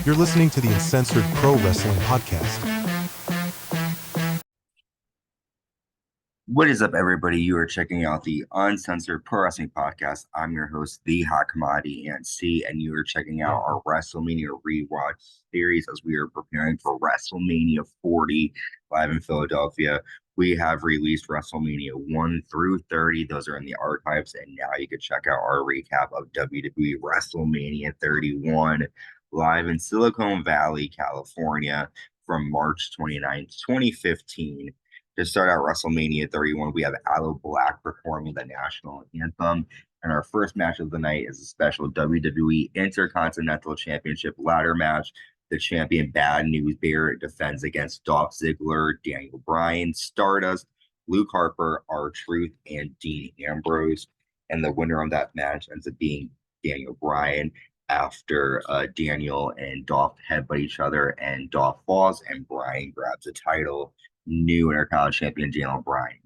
You're listening to the Uncensored Pro Wrestling Podcast. What is up, everybody? You are checking out the Uncensored Pro Wrestling Podcast. I'm your host, The Hot Commodity NC, and you are checking out our WrestleMania rewatch series as we are preparing for WrestleMania 40 live in Philadelphia. We have released WrestleMania 1 through 30. Those are in the archives, and now you can check out our recap of WWE WrestleMania 31 live in Silicon Valley, California from March 29th, 2015. To start out WrestleMania 31, we have Aloe Black performing the national anthem. And our first match of the night is a special WWE Intercontinental Championship ladder match. The champion Bad News Barrett defends against Dolph Ziggler, Daniel Bryan, Stardust, Luke Harper, R-Truth, and Dean Ambrose. And the winner of that match ends up being Daniel Bryan after Daniel and Dolph headbutt each other, and Dolph falls, and Bryan grabs the title. New Intercontinental Champion Daniel Bryan.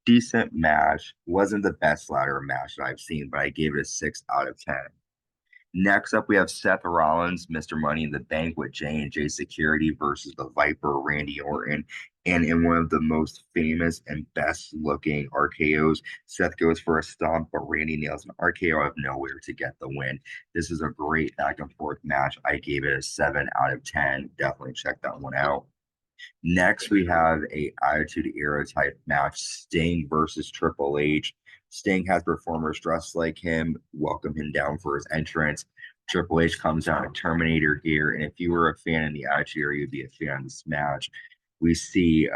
Decent match. Wasn't the best ladder match that I've seen, but I gave it a 6 out of 10. Next up, we have Seth Rollins, Mr. Money in the Bank with J&J Security versus the Viper, Randy Orton. And in one of the most famous and best-looking RKOs, Seth goes for a stomp, but Randy nails an RKO out of nowhere to get the win. This is a great back-and-forth match. I gave it a 7 out of 10. Definitely check that one out. Next, we have a Attitude Era type match, Sting versus Triple H. Sting has performers dressed like him, welcome him down for his entrance. Triple H comes out in Terminator gear, and if you were a fan in the Attitude Era, you'd be a fan of this match. We see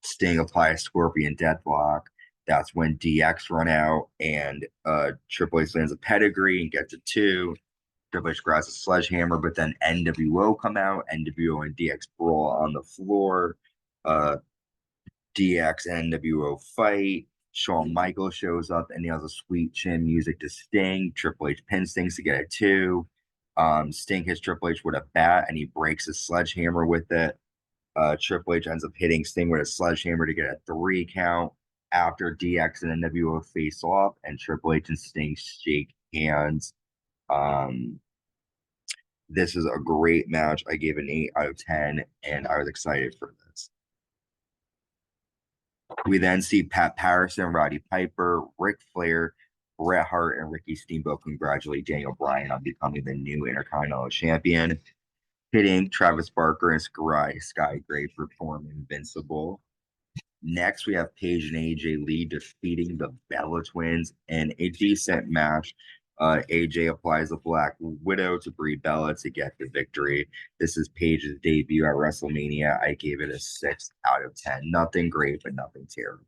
Sting apply a Scorpion Deathlock. That's when DX run out, and Triple H lands a pedigree and gets a 2. Triple H grabs a sledgehammer, but then NWO come out. NWO and DX brawl on the floor. DX and NWO fight. Shawn Michaels shows up and nails a sweet chin music to Sting. Triple H pins Sting to get a 2. Sting hits Triple H with a bat, and he breaks his sledgehammer with it. Triple H ends up hitting Sting with a sledgehammer to get a 3 count. After DX and NWO face off, and Triple H and Sting shake hands. This is a great match. I gave it an 8 out of 10, and I was excited for this. We then see Pat Patterson, Roddy Piper, Ric Flair, Bret Hart, and Ricky Steamboat congratulate Daniel Bryan on becoming the new Intercontinental Champion, hitting Travis Barker and Sky Gray perform Invincible. Next, we have Paige and AJ Lee defeating the Bella Twins in a decent match. AJ applies a Black Widow to Brie Bella to get the victory. This is Paige's debut at WrestleMania. I gave it a 6 out of 10. Nothing great, but nothing terrible.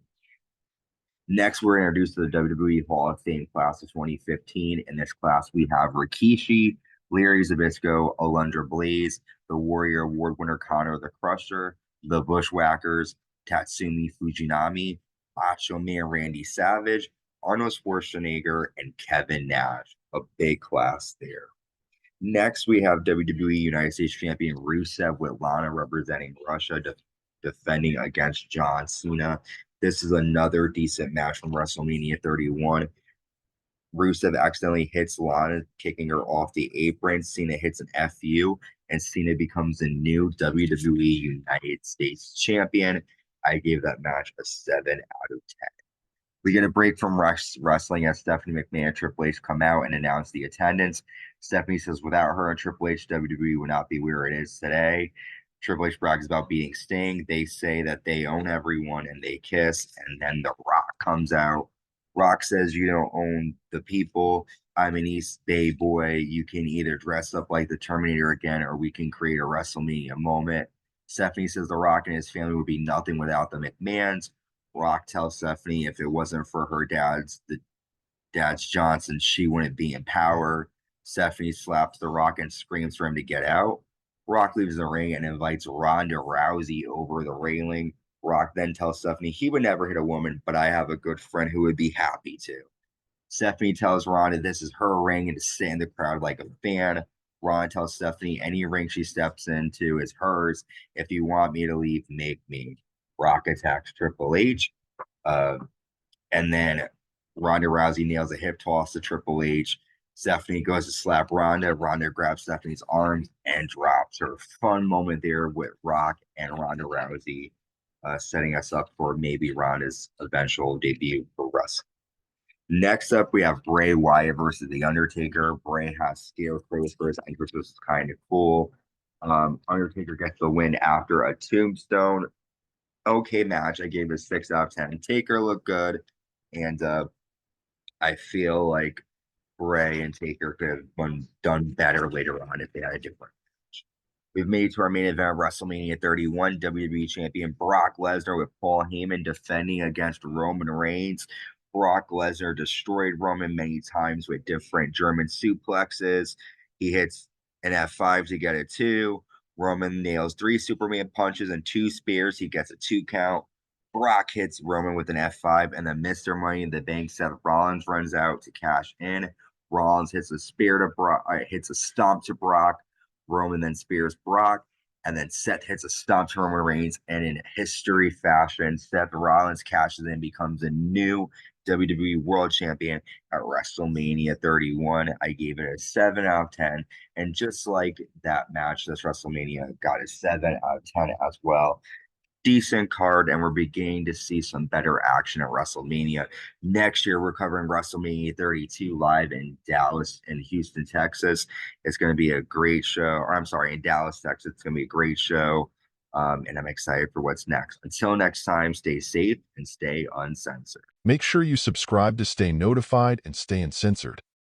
Next, we're introduced to the WWE Hall of Fame class of 2015. In this class, we have Rikishi, Larry Zbyszko, Alundra Blaze, the Warrior Award winner Connor the Crusher, the Bushwhackers, Tatsumi Fujinami, Macho Man Randy Savage, Arnold Schwarzenegger, and Kevin Nash. A big class there. Next, we have WWE United States Champion Rusev with Lana representing Russia, defending against John Cena. This is another decent match from WrestleMania 31. Rusev accidentally hits Lana, kicking her off the apron. Cena hits an FU, and Cena becomes the new WWE United States Champion. I gave that match a 7 out of 10. We get a break from wrestling as Stephanie McMahon and Triple H come out and announce the attendance. Stephanie says without her and Triple H, WWE would not be where it is today. Triple H brags about beating Sting. They say that they own everyone, and they kiss. And then The Rock comes out. Rock says, you don't own the people. I'm an East Bay boy. You can either dress up like the Terminator again, or we can create a WrestleMania moment. Stephanie says The Rock and his family would be nothing without the McMahons. Rock tells Stephanie if it wasn't for her dad's Johnson, she wouldn't be in power. Stephanie slaps The Rock and screams for him to get out. Rock leaves the ring and invites Ronda Rousey over the railing. Rock then tells Stephanie he would never hit a woman, but I have a good friend who would be happy to. Stephanie tells Ronda this is her ring and to sit in the crowd like a fan. Ronda tells Stephanie any ring she steps into is hers. If you want me to leave, make me. Rock attacks Triple H. And then Ronda Rousey nails a hip toss to Triple H. Stephanie goes to slap Ronda. Ronda grabs Stephanie's arms and drops her. Fun moment there with Rock and Ronda Rousey, setting us up for maybe Ronda's eventual debut for wrestling. Next up, we have Bray Wyatt versus The Undertaker. Bray has scarecrows for his entrance, which is kind of cool. Undertaker gets the win after a tombstone. Okay match. I gave it a 6 out of 10. Taker looked good. And I feel like Bray and Taker could have done better later on if they had a different match. We've made it to our main event of WrestleMania 31, WWE Champion Brock Lesnar with Paul Heyman defending against Roman Reigns. Brock Lesnar destroyed Roman many times with different German suplexes. He hits an F5 to get a 2. Roman nails 3 Superman punches and 2 spears. He gets a 2 count. Brock hits Roman with an F5, and then Mr. Money in the Bank Seth Rollins runs out to cash in. Rollins hits a spear to Brock, hits a stomp to Brock. Roman then spears Brock, and then Seth hits a stomp to Roman Reigns. And in history fashion, Seth Rollins cashes in, becomes a new WWE World Champion at WrestleMania 31. I gave it a 7 out of 10. And just like that match, this WrestleMania got a 7 out of 10 as well. Decent card, and we're beginning to see some better action at WrestleMania. Next year, we're covering WrestleMania 32 live in Dallas and Houston, Texas. It's going to be a great show, or I'm sorry, in Dallas, Texas. It's going to be a great show, and I'm excited for what's next. Until next time, stay safe and stay uncensored. Make sure you subscribe to stay notified and stay uncensored.